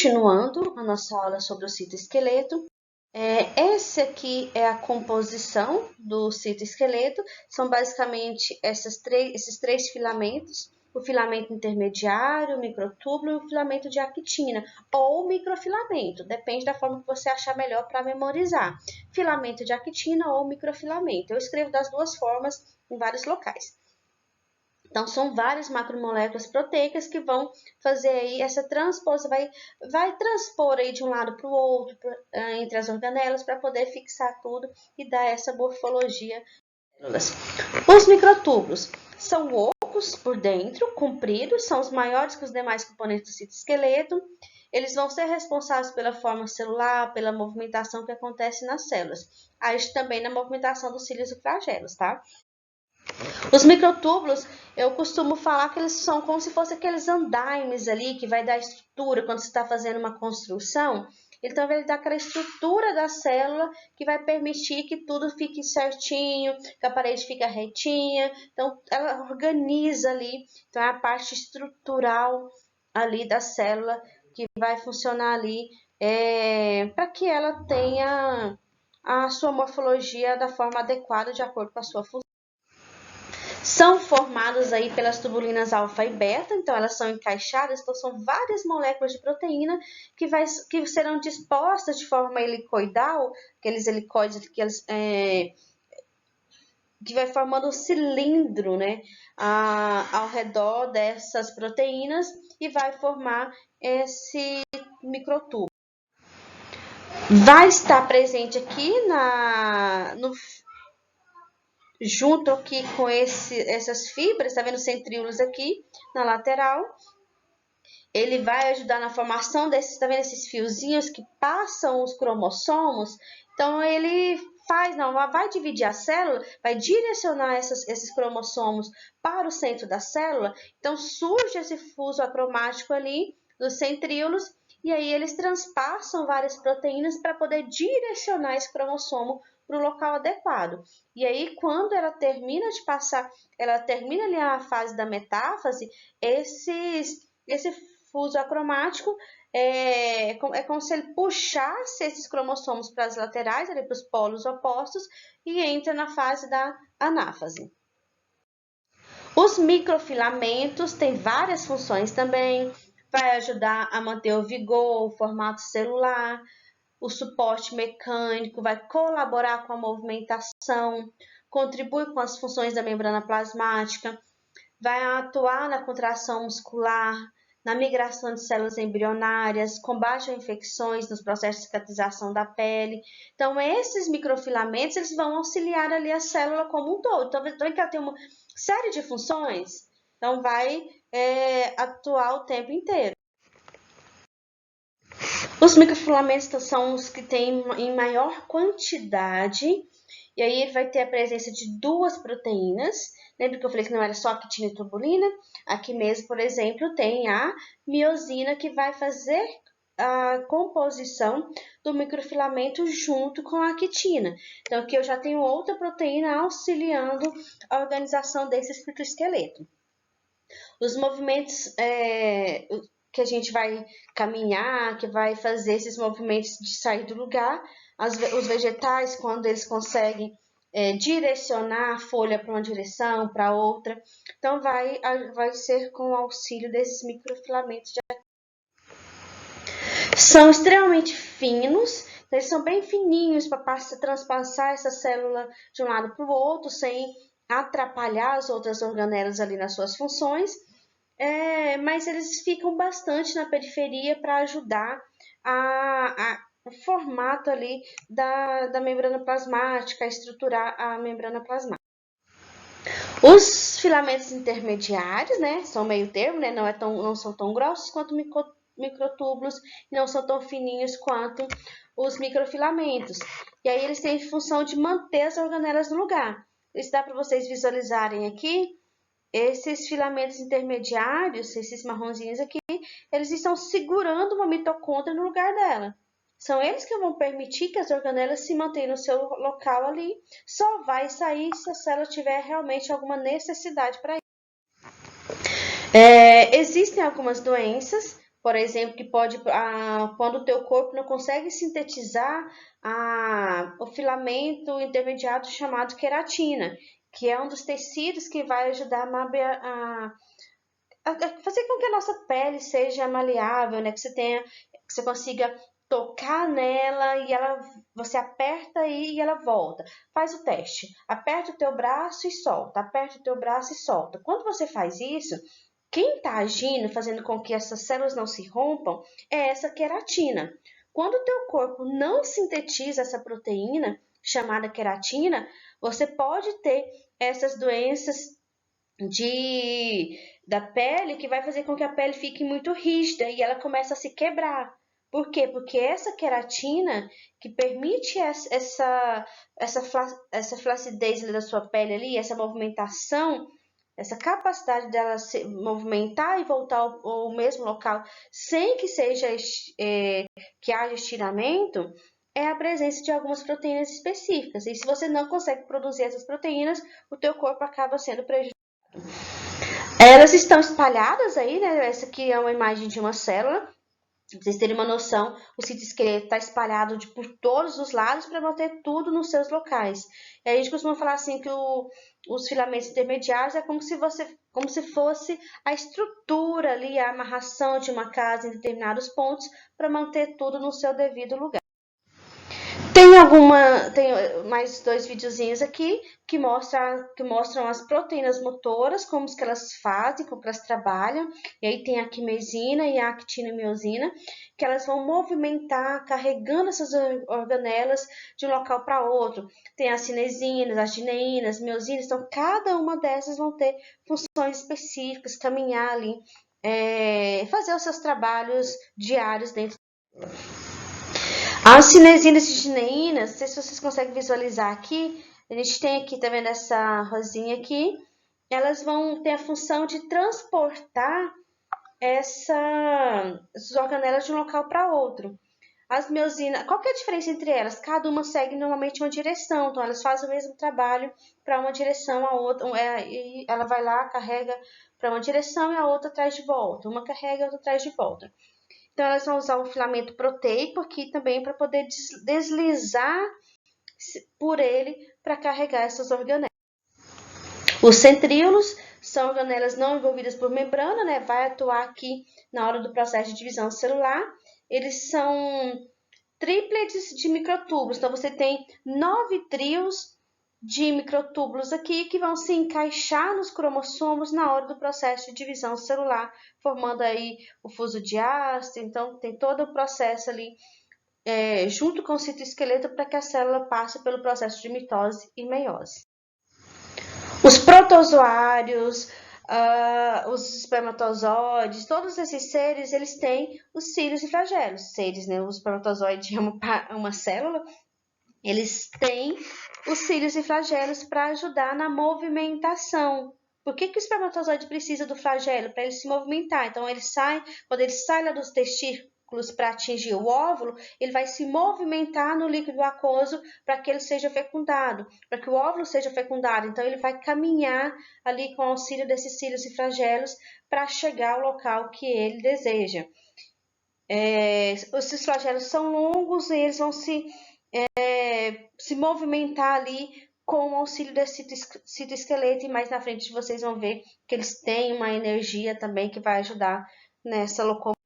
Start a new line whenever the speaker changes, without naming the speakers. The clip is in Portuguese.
Continuando a nossa aula sobre o citoesqueleto, essa aqui é a composição do citoesqueleto. São basicamente esses três filamentos: o filamento intermediário, o microtúbulo e o filamento de actina, ou microfilamento, depende da forma que você achar melhor para memorizar. Filamento de actina ou microfilamento. Eu escrevo das duas formas em vários locais. Então, são várias macromoléculas proteicas que vão fazer aí essa transposição, vai transpor aí de um lado para o outro, entre as organelas, para poder fixar tudo e dar essa morfologia. Os microtúbulos são ocos por dentro, compridos, são os maiores que os demais componentes do citoesqueleto. Eles vão ser responsáveis pela forma celular, pela movimentação que acontece nas células. Aí também na movimentação dos cílios e flagelos, tá? Os microtúbulos, eu costumo falar que eles são como se fossem aqueles andaimes ali, que vai dar estrutura quando você está fazendo uma construção. Então, ele dá aquela estrutura da célula que vai permitir que tudo fique certinho, que a parede fique retinha. Então, ela organiza ali. Então, é a parte estrutural ali da célula que vai funcionar ali para que ela tenha a sua morfologia da forma adequada, de acordo com a sua função. São formadas aí pelas tubulinas alfa e beta, então elas são encaixadas, então são várias moléculas de proteína que serão dispostas de forma helicoidal, aqueles helicoides que vai formando um cilindro, né, ao redor dessas proteínas e vai formar esse microtubo. Vai estar presente aqui junto aqui com essas fibras, tá vendo os centríolos aqui na lateral. Ele vai ajudar na formação desses, tá vendo esses fiozinhos que passam os cromossomos? Então, ele vai dividir a célula, vai direcionar esses cromossomos para o centro da célula. Então, surge esse fuso acromático ali dos centríolos, e aí eles transpassam várias proteínas para poder direcionar esse cromossomo para o local adequado. E aí, quando ela termina de passar, ela termina ali a fase da metáfase, esse fuso acromático é como se ele puxasse esses cromossomos para as laterais, para os polos opostos, e entra na fase da anáfase. Os microfilamentos têm várias funções também. Vai ajudar a manter o vigor, o formato celular, o suporte mecânico, vai colaborar com a movimentação, contribui com as funções da membrana plasmática, vai atuar na contração muscular, na migração de células embrionárias, combate a infecções nos processos de cicatrização da pele. Então, esses microfilamentos eles vão auxiliar ali a célula como um todo. Então, que ela tem uma série de funções, então vai atuar o tempo inteiro. Os microfilamentos são os que têm em maior quantidade, e aí ele vai ter a presença de duas proteínas. Lembra que eu falei que não era só actina e tubulina? Aqui mesmo, por exemplo, tem a miosina, que vai fazer a composição do microfilamento junto com a actina. Então, aqui eu já tenho outra proteína auxiliando a organização desse citoesqueleto. Os movimentos que a gente vai caminhar, que vai fazer esses movimentos de sair do lugar, os vegetais, quando eles conseguem direcionar a folha para uma direção, para outra, então vai ser com o auxílio desses microfilamentos. São extremamente finos, eles são bem fininhos para transpassar essa célula de um lado para o outro, sem atrapalhar as outras organelas ali nas suas funções. Mas eles ficam bastante na periferia para ajudar o formato ali da membrana plasmática, a estruturar a membrana plasmática. Os filamentos intermediários, né, são meio termo, né, não são tão grossos quanto microtúbulos, não são tão fininhos quanto os microfilamentos. E aí eles têm função de manter as organelas no lugar. Isso dá para vocês visualizarem aqui. Esses filamentos intermediários, esses marronzinhos aqui, eles estão segurando uma mitocôndria no lugar dela. São eles que vão permitir que as organelas se mantenham no seu local ali. Só vai sair se a célula tiver realmente alguma necessidade para isso. Existem algumas doenças por exemplo, que pode, quando o teu corpo não consegue sintetizar o filamento intermediário chamado queratina, que é um dos tecidos que vai ajudar a fazer com que a nossa pele seja maleável, né? Que você consiga tocar nela e você aperta aí e ela volta. Faz o teste. Aperta o teu braço e solta. Aperta o teu braço e solta. Quando você faz isso, quem está agindo, fazendo com que essas células não se rompam, é essa queratina. Quando o teu corpo não sintetiza essa proteína, chamada queratina, você pode ter essas doenças da pele que vai fazer com que a pele fique muito rígida e ela começa a se quebrar. Por quê? Porque essa queratina que permite essa flacidez da sua pele ali, essa movimentação, essa capacidade dela se movimentar e voltar ao mesmo local sem que que haja estiramento, é a presença de algumas proteínas específicas. E se você não consegue produzir essas proteínas, o teu corpo acaba sendo prejudicado. Elas estão espalhadas aí, né? Essa aqui é uma imagem de uma célula. Pra vocês terem uma noção, o citoesqueleto está espalhado por todos os lados para manter tudo nos seus locais. E a gente costuma falar assim que os filamentos intermediários é como se fosse a estrutura ali, a amarração de uma casa em determinados pontos para manter tudo no seu devido lugar. Tem mais dois videozinhos aqui que mostram as proteínas motoras, como que elas fazem, como que elas trabalham. E aí tem a quimesina e a actina-miosina, que elas vão movimentar, carregando essas organelas de um local para outro. Tem as cinesinas, as gineínas, miosinas, então cada uma dessas vão ter funções específicas, caminhar ali, fazer os seus trabalhos diários dentro. As cinesinas e gineínas, não sei se vocês conseguem visualizar aqui, a gente tem aqui, tá vendo essa rosinha aqui? Elas vão ter a função de transportar essas organelas de um local para outro. As miosinas, qual que é a diferença entre elas? Cada uma segue normalmente uma direção, então elas fazem o mesmo trabalho para uma direção, a outra, e ela vai lá, carrega para uma direção e a outra traz de volta. Uma carrega e a outra traz de volta. Então, elas vão usar o filamento proteico aqui também para poder deslizar por ele para carregar essas organelas. Os centríolos são organelas não envolvidas por membrana, né? Vai atuar aqui na hora do processo de divisão celular. Eles são trípletes de microtúbulos. Então, você tem 9 trios de microtúbulos aqui que vão se encaixar nos cromossomos na hora do processo de divisão celular, formando aí o fuso de ácido. Então, tem todo o processo ali junto com o citoesqueleto para que a célula passe pelo processo de mitose e meiose. Os protozoários, os espermatozoides, todos esses seres, eles têm os cílios e flagelos. Seres, né? O espermatozoide é uma célula. Eles têm os cílios e flagelos para ajudar na movimentação. Por que o espermatozoide precisa do flagelo? Para ele se movimentar. Então, quando ele sai lá dos testículos para atingir o óvulo, ele vai se movimentar no líquido aquoso para que ele seja fecundado, para que o óvulo seja fecundado. Então, ele vai caminhar ali com o auxílio desses cílios e flagelos para chegar ao local que ele deseja. Esses flagelos são longos e eles vão se movimentar ali com o auxílio desse citoesqueleto, e mais na frente vocês vão ver que eles têm uma energia também que vai ajudar nessa locomoção.